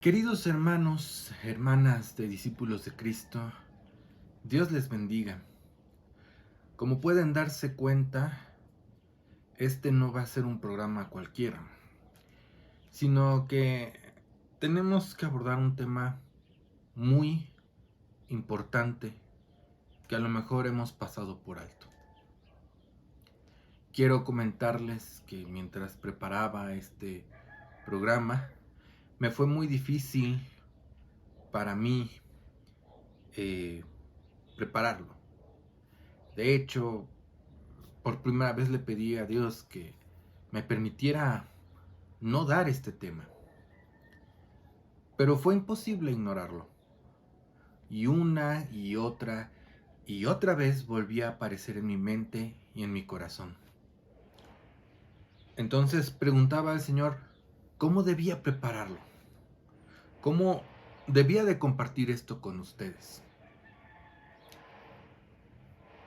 Queridos hermanos, hermanas de discípulos de Cristo, Dios les bendiga. Como pueden darse cuenta, este no va a ser un programa cualquiera, sino que tenemos que abordar un tema muy importante que a lo mejor hemos pasado por alto. Quiero comentarles que mientras preparaba este programa, me fue muy difícil para mí prepararlo. De hecho, por primera vez le pedí a Dios que me permitiera no dar este tema. Pero fue imposible ignorarlo. Y una y otra vez volvía a aparecer en mi mente y en mi corazón. Entonces preguntaba al Señor cómo debía prepararlo, cómo debía de compartir esto con ustedes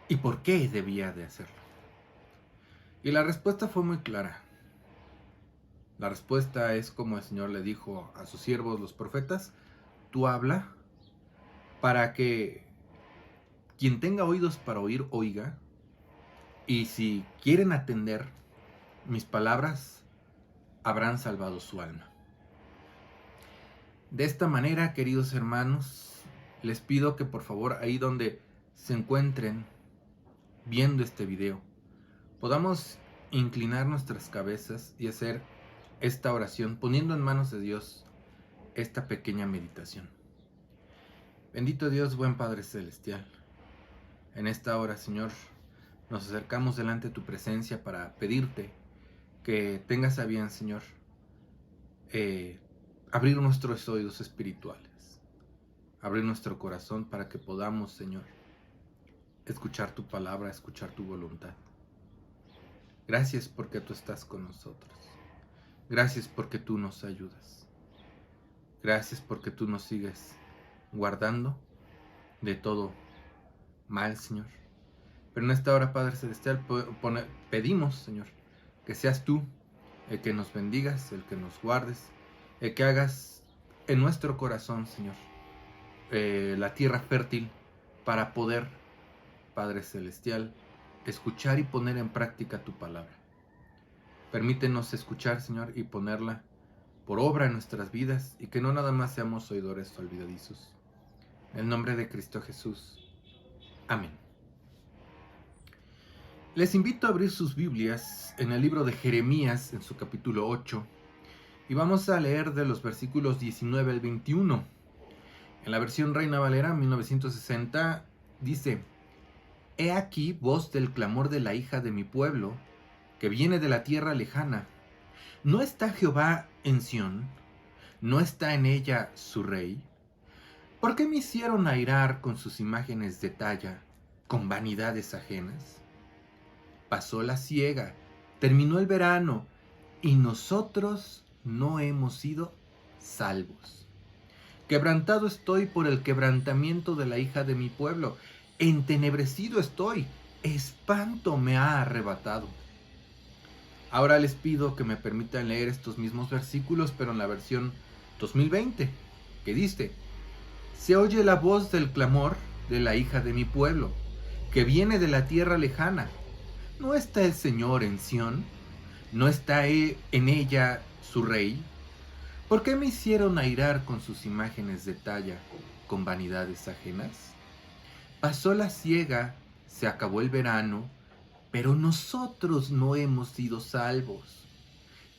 y por qué debía de hacerlo. Y la respuesta fue muy clara. La respuesta es como el Señor le dijo a sus siervos los profetas: tú habla para que quien tenga oídos para oír, oiga, y si quieren atender mis palabras, habrán salvado su alma. De esta manera, queridos hermanos, les pido que por favor, ahí donde se encuentren viendo este video, podamos inclinar nuestras cabezas y hacer esta oración, poniendo en manos de Dios esta pequeña meditación. Bendito Dios, buen Padre Celestial, en esta hora, Señor, nos acercamos delante de tu presencia para pedirte que tengas a bien, Señor, abrir nuestros oídos espirituales, abrir nuestro corazón para que podamos, Señor, escuchar tu palabra, escuchar tu voluntad. Gracias porque tú estás con nosotros. Gracias porque tú nos ayudas. Gracias porque tú nos sigues guardando de todo mal, Señor. Pero en esta hora, Padre Celestial, pedimos, Señor, que seas tú el que nos bendigas, el que nos guardes, el que hagas en nuestro corazón, Señor, la tierra fértil para poder, Padre Celestial, escuchar y poner en práctica tu palabra. Permítenos escuchar, Señor, y ponerla por obra en nuestras vidas, y que no nada más seamos oidores olvidadizos. En el nombre de Cristo Jesús. Amén. Les invito a abrir sus Biblias en el libro de Jeremías, en su capítulo 8, y vamos a leer de los versículos 19 al 21. En la versión Reina Valera 1960 dice: He aquí voz del clamor de la hija de mi pueblo, que viene de la tierra lejana. ¿No está Jehová en Sión? ¿No está en ella su rey? ¿Por qué me hicieron airar con sus imágenes de talla, con vanidades ajenas? Pasó la siega, terminó el verano, y nosotros no hemos sido salvos. Quebrantado estoy por el quebrantamiento de la hija de mi pueblo. Entenebrecido estoy, espanto me ha arrebatado. Ahora les pido que me permitan leer estos mismos versículos, pero en la versión 2020, que dice: Se oye la voz del clamor de la hija de mi pueblo, que viene de la tierra lejana. ¿No está el Señor en Sión? ¿No está en ella su rey? ¿Por qué me hicieron airar con sus imágenes de talla, con vanidades ajenas? Pasó la siega, se acabó el verano, pero nosotros no hemos sido salvos.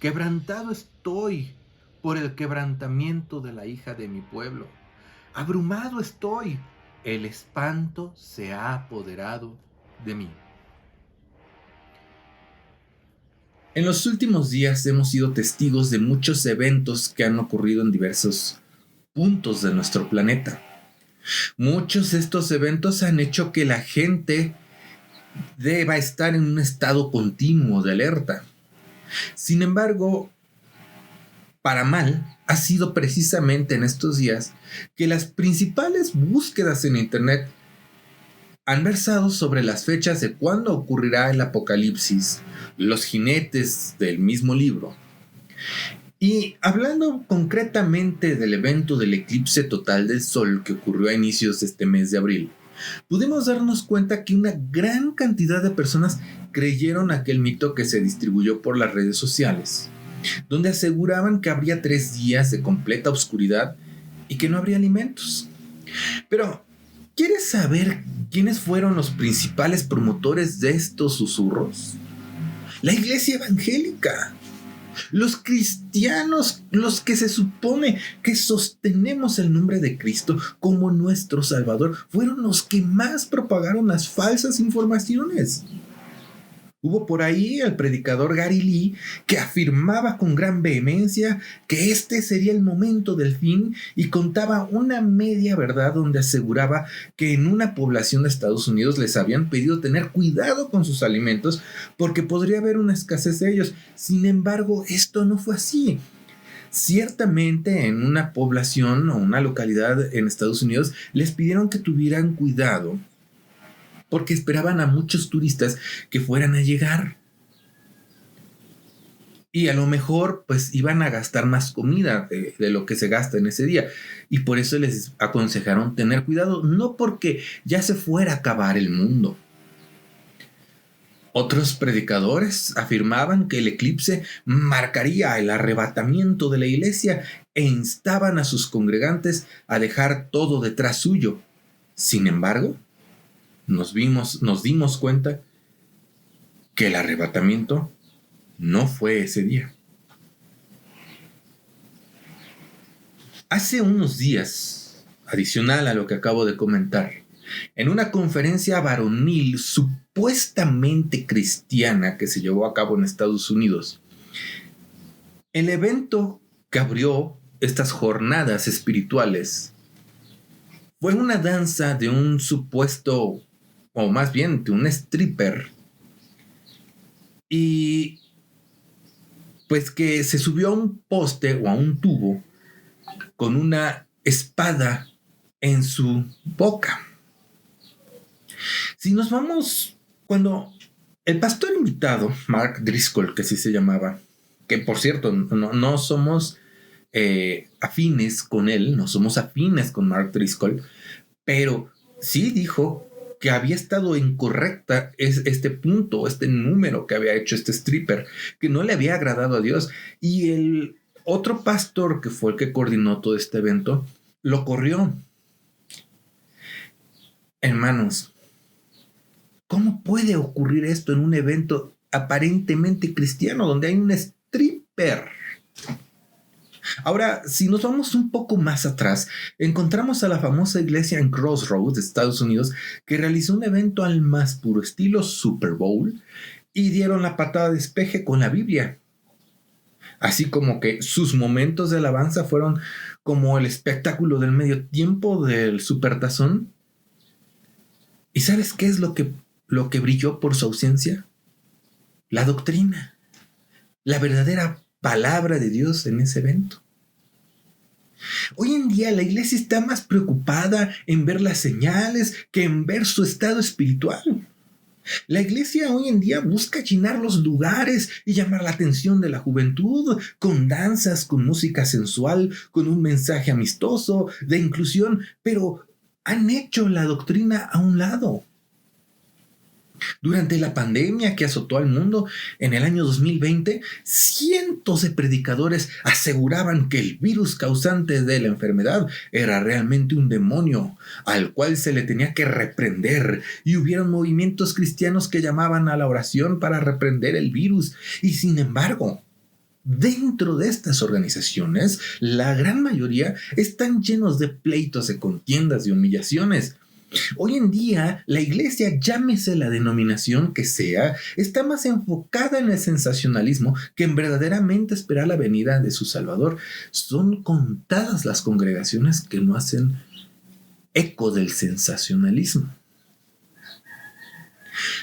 Quebrantado estoy por el quebrantamiento de la hija de mi pueblo. Abrumado estoy, el espanto se ha apoderado de mí. En los últimos días hemos sido testigos de muchos eventos que han ocurrido en diversos puntos de nuestro planeta. Muchos de estos eventos han hecho que la gente deba estar en un estado continuo de alerta. Sin embargo, para mal, ha sido precisamente en estos días que las principales búsquedas en Internet han versado sobre las fechas de cuándo ocurrirá el apocalipsis, los jinetes del mismo libro. Y hablando concretamente del evento del eclipse total del Sol que ocurrió a inicios de este mes de abril, pudimos darnos cuenta que una gran cantidad de personas creyeron aquel mito que se distribuyó por las redes sociales, donde aseguraban que habría 3 días de completa oscuridad y que no habría alimentos. Pero, ¿quieres saber quiénes fueron los principales promotores de estos susurros? La iglesia evangélica. Los cristianos, los que se supone que sostenemos el nombre de Cristo como nuestro Salvador, fueron los que más propagaron las falsas informaciones. Hubo por ahí el predicador Gary Lee que afirmaba con gran vehemencia que este sería el momento del fin y contaba una media verdad donde aseguraba que en una población de Estados Unidos les habían pedido tener cuidado con sus alimentos porque podría haber una escasez de ellos. Sin embargo, esto no fue así. Ciertamente en una población o una localidad en Estados Unidos les pidieron que tuvieran cuidado porque esperaban a muchos turistas que fueran a llegar. Y a lo mejor pues iban a gastar más comida de lo que se gasta en ese día. Y por eso les aconsejaron tener cuidado, no porque ya se fuera a acabar el mundo. Otros predicadores afirmaban que el eclipse marcaría el arrebatamiento de la iglesia e instaban a sus congregantes a dejar todo detrás suyo. Sin embargo, nos dimos cuenta que el arrebatamiento no fue ese día. Hace unos días, adicional a lo que acabo de comentar, en una conferencia varonil supuestamente cristiana que se llevó a cabo en Estados Unidos, el evento que abrió estas jornadas espirituales fue una danza de un supuesto, o más bien de un stripper, y pues que se subió a un poste o a un tubo con una espada en su boca. Si nos vamos, cuando el pastor invitado, Mark Driscoll, que así se llamaba, que por cierto no somos afines con él, no somos afines con Mark Driscoll, pero sí dijo que había estado incorrecta este punto, este número que había hecho este stripper, que no le había agradado a Dios. Y el otro pastor, que fue el que coordinó todo este evento, lo corrió. Hermanos, ¿cómo puede ocurrir esto en un evento aparentemente cristiano donde hay un stripper? Ahora, si nos vamos un poco más atrás, encontramos a la famosa iglesia en Crossroads, Estados Unidos, que realizó un evento al más puro estilo Super Bowl y dieron la patada de despeje con la Biblia. Así como que sus momentos de alabanza fueron como el espectáculo del medio tiempo del Supertazón. ¿Y sabes qué es lo que brilló por su ausencia? La doctrina, la verdadera palabra de Dios en ese evento. Hoy en día la iglesia está más preocupada en ver las señales que en ver su estado espiritual. La iglesia hoy en día busca llenar los lugares y llamar la atención de la juventud con danzas, con música sensual, con un mensaje amistoso de inclusión, pero han hecho la doctrina a un lado. Durante la pandemia que azotó al mundo en el año 2020, cientos de predicadores aseguraban que el virus causante de la enfermedad era realmente un demonio al cual se le tenía que reprender, y hubieron movimientos cristianos que llamaban a la oración para reprender el virus. Y sin embargo, dentro de estas organizaciones, la gran mayoría están llenos de pleitos, de contiendas, de humillaciones. Hoy en día, la iglesia, llámese la denominación que sea, está más enfocada en el sensacionalismo que en verdaderamente esperar la venida de su Salvador. Son contadas las congregaciones que no hacen eco del sensacionalismo.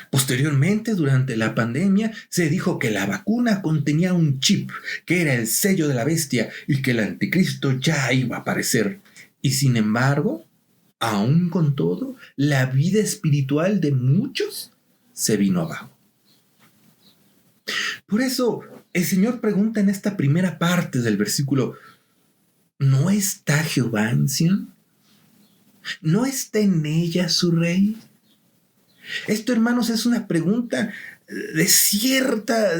Posteriormente, durante la pandemia, se dijo que la vacuna contenía un chip, que era el sello de la bestia y que el anticristo ya iba a aparecer. Y sin embargo, aún con todo, la vida espiritual de muchos se vino abajo. Por eso, El Señor pregunta en esta primera parte del versículo: ¿no está Jehová en Sión? ¿No está en ella su rey? Esto, hermanos, es una pregunta desierta,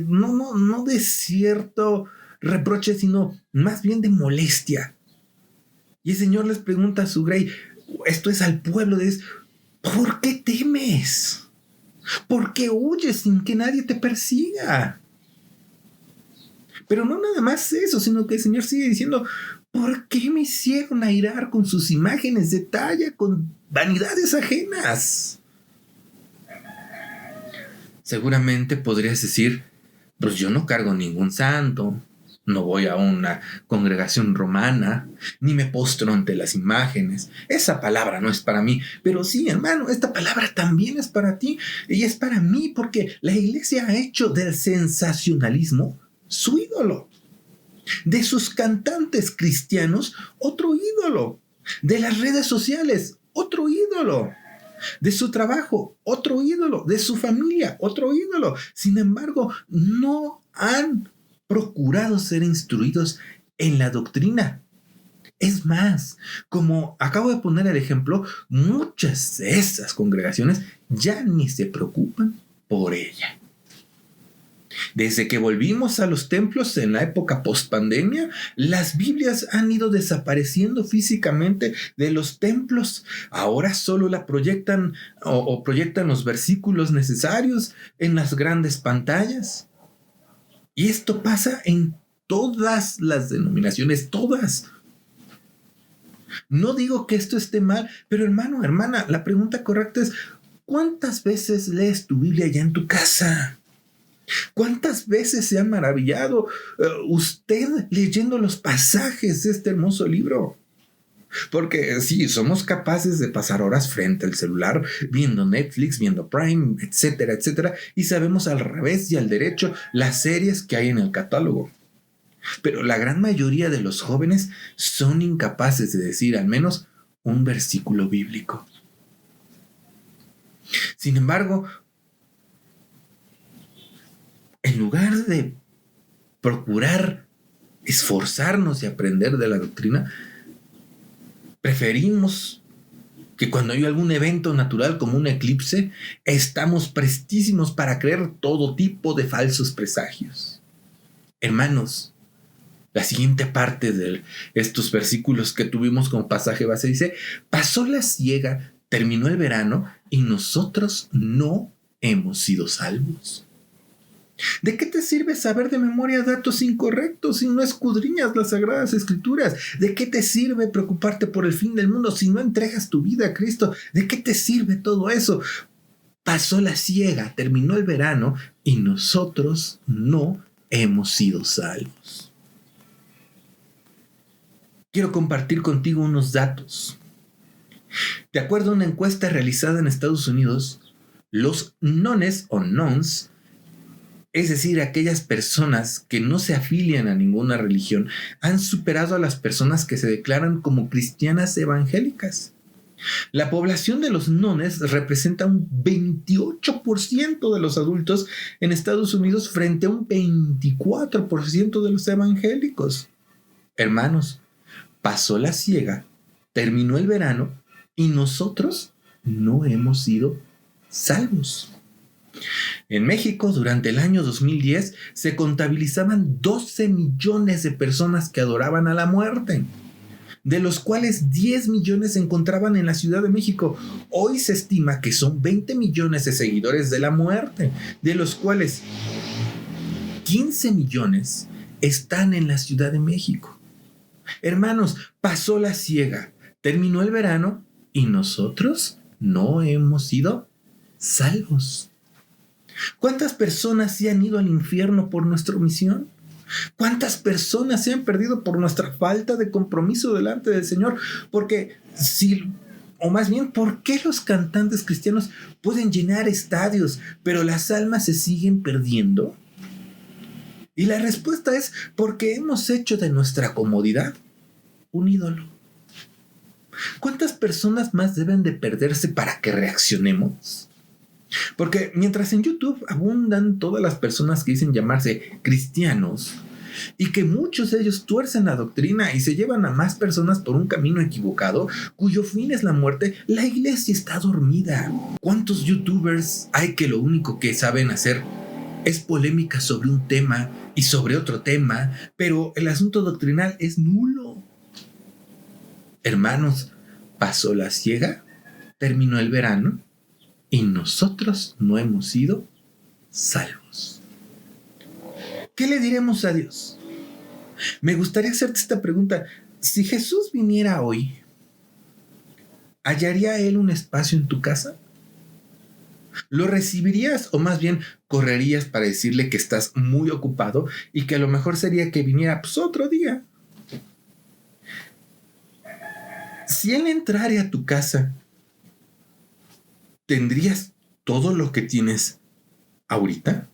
no de cierto reproche, sino más bien de molestia. Y el Señor les pregunta a su rey, esto es al pueblo de Dios: ¿por qué temes? ¿Por qué huyes sin que nadie te persiga? Pero no nada más eso, sino que el Señor sigue diciendo: ¿por qué me hicieron airar con sus imágenes de talla, con vanidades ajenas? Seguramente podrías decir: pues yo no cargo ningún santo, no voy a una congregación romana, ni me postro ante las imágenes. Esa palabra no es para mí. Pero sí, hermano, esta palabra también es para ti y es para mí, porque la iglesia ha hecho del sensacionalismo su ídolo, de sus cantantes cristianos otro ídolo, de las redes sociales otro ídolo, de su trabajo otro ídolo, de su familia otro ídolo. Sin embargo, no han procurado ser instruidos en la doctrina. Es más, como acabo de poner el ejemplo, muchas de esas congregaciones ya ni se preocupan por ella. Desde que volvimos a los templos en la época post-pandemia, las Biblias han ido desapareciendo físicamente de los templos. Ahora solo la proyectan o proyectan los versículos necesarios en las grandes pantallas. Y esto pasa en todas las denominaciones, todas. No digo que esto esté mal, pero hermano, hermana, la pregunta correcta es: ¿cuántas veces lees tu Biblia ya en tu casa? ¿Cuántas veces se ha maravillado usted leyendo los pasajes de este hermoso libro? Porque sí, somos capaces de pasar horas frente al celular, viendo Netflix, viendo Prime, etcétera, etcétera, y sabemos al revés y al derecho las series que hay en el catálogo. Pero la gran mayoría de los jóvenes son incapaces de decir al menos un versículo bíblico. Sin embargo, en lugar de procurar esforzarnos y aprender de la doctrina, preferimos que cuando hay algún evento natural como un eclipse, estamos prestísimos para creer todo tipo de falsos presagios. Hermanos, la siguiente parte de estos versículos que tuvimos como pasaje base dice: pasó la siega, terminó el verano y nosotros no hemos sido salvos. ¿De qué te sirve saber de memoria datos incorrectos si no escudriñas las Sagradas Escrituras? ¿De qué te sirve preocuparte por el fin del mundo si no entregas tu vida a Cristo? ¿De qué te sirve todo eso? Pasó la siega, terminó el verano y nosotros no hemos sido salvos. Quiero compartir contigo unos datos. De acuerdo a una encuesta realizada en Estados Unidos, los nones o nons, es decir, aquellas personas que no se afilian a ninguna religión, han superado a las personas que se declaran como cristianas evangélicas. La población de los nones representa un 28% de los adultos en Estados Unidos frente a un 24% de los evangélicos. Hermanos, pasó la siega, terminó el verano y nosotros no hemos sido salvos. En México, durante el año 2010, se contabilizaban 12 millones de personas que adoraban a la muerte, de los cuales 10 millones se encontraban en la Ciudad de México. Hoy se estima que son 20 millones de seguidores de la muerte, de los cuales 15 millones están en la Ciudad de México. Hermanos, pasó la siega, terminó el verano y nosotros no hemos sido salvos. ¿Cuántas personas se han ido al infierno por nuestra omisión? ¿Cuántas personas se han perdido por nuestra falta de compromiso delante del Señor? Porque ¿por qué los cantantes cristianos pueden llenar estadios, pero las almas se siguen perdiendo? Y la respuesta es porque hemos hecho de nuestra comodidad un ídolo. ¿Cuántas personas más deben de perderse para que reaccionemos? Porque mientras en YouTube abundan todas las personas que dicen llamarse cristianos y que muchos de ellos tuercen la doctrina y se llevan a más personas por un camino equivocado, cuyo fin es la muerte, la iglesia está dormida. ¿Cuántos youtubers hay que lo único que saben hacer es polémica sobre un tema y sobre otro tema, pero el asunto doctrinal es nulo? Hermanos, pasó la siega, terminó el verano y nosotros no hemos sido salvos. ¿Qué le diremos a Dios? Me gustaría hacerte esta pregunta. Si Jesús viniera hoy, ¿hallaría Él un espacio en tu casa? ¿Lo recibirías o más bien correrías para decirle que estás muy ocupado y que a lo mejor sería que viniera otro día? Si Él entrara a tu casa, ¿tendrías todo lo que tienes ahorita?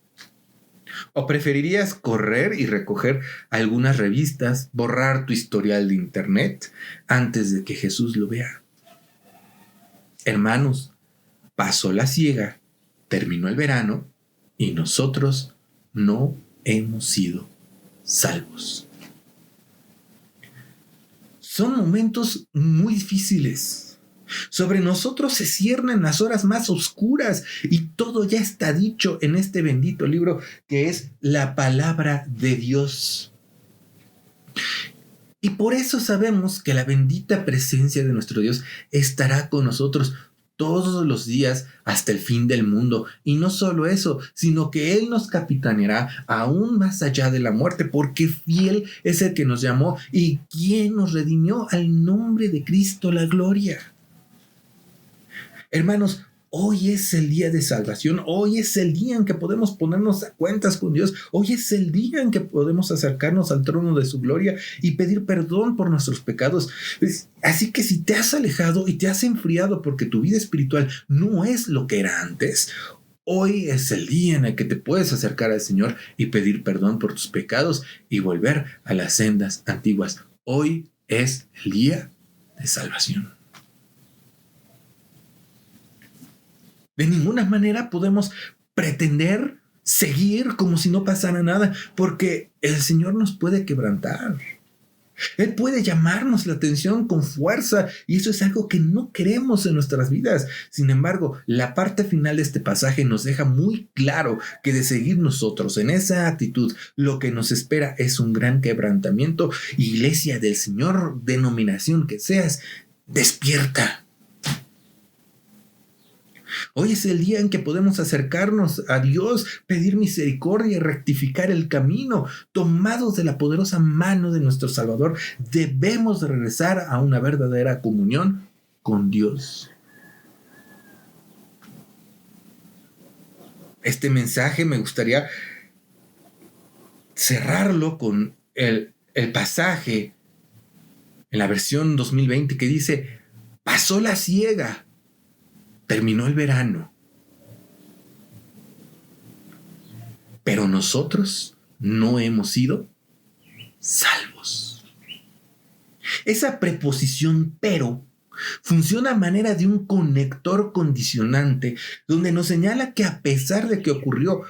¿O preferirías correr y recoger algunas revistas, borrar tu historial de internet antes de que Jesús lo vea? Hermanos, pasó la siega, terminó el verano y nosotros no hemos sido salvos. Son momentos muy difíciles. Sobre nosotros se ciernen las horas más oscuras y todo ya está dicho en este bendito libro que es la palabra de Dios. Y por eso sabemos que la bendita presencia de nuestro Dios estará con nosotros todos los días hasta el fin del mundo. Y no solo eso, sino que Él nos capitaneará aún más allá de la muerte, porque fiel es el que nos llamó y quien nos redimió al nombre de Cristo la gloria. Hermanos, hoy es el día de salvación, hoy es el día en que podemos ponernos a cuentas con Dios, hoy es el día en que podemos acercarnos al trono de su gloria y pedir perdón por nuestros pecados. Así que si te has alejado y te has enfriado porque tu vida espiritual no es lo que era antes, hoy es el día en el que te puedes acercar al Señor y pedir perdón por tus pecados y volver a las sendas antiguas. Hoy es el día de salvación. De ninguna manera podemos pretender seguir como si no pasara nada, porque el Señor nos puede quebrantar. Él puede llamarnos la atención con fuerza y eso es algo que no queremos en nuestras vidas. Sin embargo, la parte final de este pasaje nos deja muy claro que de seguir nosotros en esa actitud, lo que nos espera es un gran quebrantamiento. Iglesia del Señor, denominación que seas, despierta. Hoy es el día en que podemos acercarnos a Dios, pedir misericordia y rectificar el camino. Tomados de la poderosa mano de nuestro Salvador, debemos de regresar a una verdadera comunión con Dios. Este mensaje me gustaría cerrarlo con el pasaje en la versión 2020 que dice: pasó la siega, terminó el verano, pero nosotros no hemos sido salvos. Esa preposición pero funciona a manera de un conector condicionante donde nos señala que a pesar de que ocurrió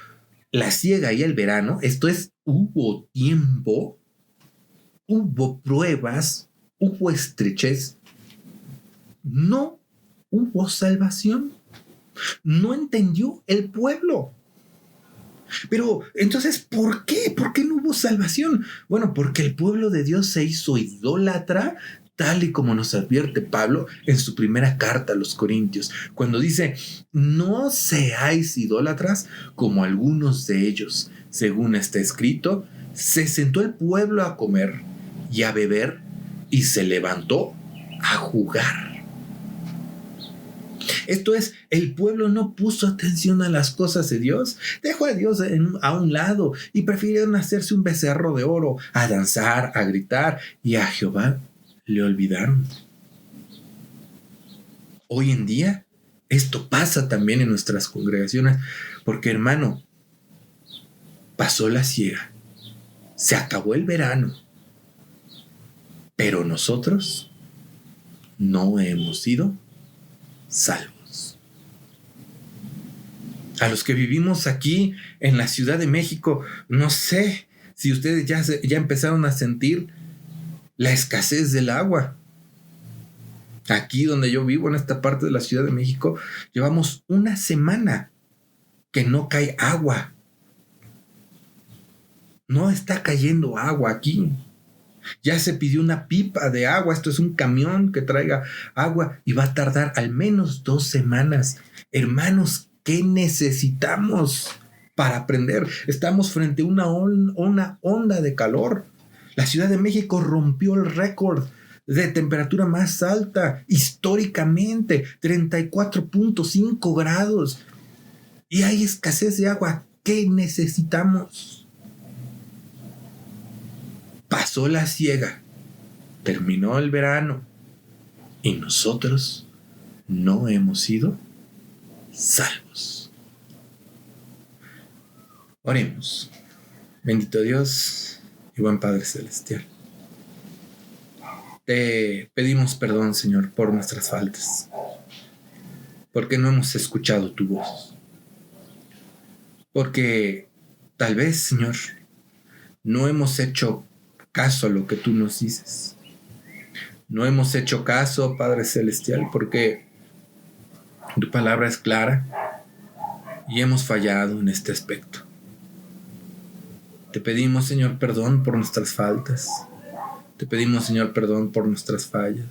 la siega y el verano, esto es, hubo tiempo, hubo pruebas, hubo estrechez, no hubo salvación. No entendió el pueblo. Pero entonces, ¿por qué? ¿Por qué no hubo salvación? Bueno, porque el pueblo de Dios se hizo idólatra, tal y como nos advierte Pablo en su primera carta a los Corintios, cuando dice: no seáis idólatras como algunos de ellos. Según está escrito, se sentó el pueblo a comer y a beber y se levantó a jugar. Esto es, el pueblo no puso atención a las cosas de Dios, dejó a Dios a un lado y prefirieron hacerse un becerro de oro, a danzar, a gritar, y a Jehová le olvidaron. Hoy en día esto pasa también en nuestras congregaciones, porque hermano, pasó la siega, se acabó el verano, pero nosotros no hemos sido salvos. A los que vivimos aquí en la Ciudad de México, no sé si ustedes ya empezaron a sentir la escasez del agua. Aquí donde yo vivo, en esta parte de la Ciudad de México, llevamos una semana que no cae agua. No está cayendo agua aquí. Ya se pidió una pipa de agua. Esto es un camión que traiga agua y va a tardar al menos 2 semanas. Hermanos, ¿qué necesitamos para aprender? Estamos frente a una onda de calor. La Ciudad de México rompió el récord de temperatura más alta históricamente, 34.5 grados. Y hay escasez de agua. ¿Qué necesitamos? Pasó la siega, terminó el verano y nosotros no hemos sido salvos. Oremos. Bendito Dios y buen Padre Celestial. Te pedimos perdón, Señor, por nuestras faltas, porque no hemos escuchado tu voz, porque tal vez, Señor, no hemos hecho caso a lo que tú nos dices. No hemos hecho caso, Padre Celestial, porque tu palabra es clara y hemos fallado en este aspecto. Te pedimos, Señor, perdón por nuestras faltas. Te pedimos, Señor, perdón por nuestras fallas.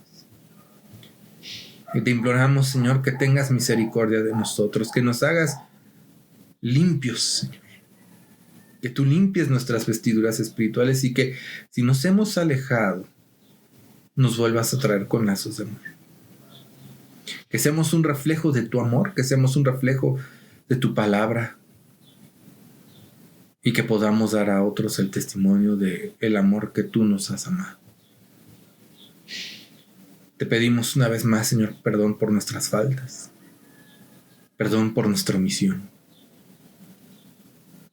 Y te imploramos, Señor, que tengas misericordia de nosotros, que nos hagas limpios, Señor. Que tú limpies nuestras vestiduras espirituales y que si nos hemos alejado, nos vuelvas a traer con lazos de amor. Que seamos un reflejo de tu amor, que seamos un reflejo de tu palabra y que podamos dar a otros el testimonio de el amor que tú nos has amado. Te pedimos una vez más, Señor, perdón por nuestras faltas, perdón por nuestra omisión.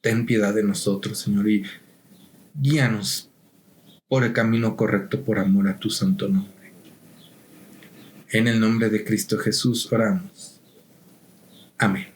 Ten piedad de nosotros, Señor, y guíanos por el camino correcto por amor a tu santo nombre. En el nombre de Cristo Jesús oramos. Amén.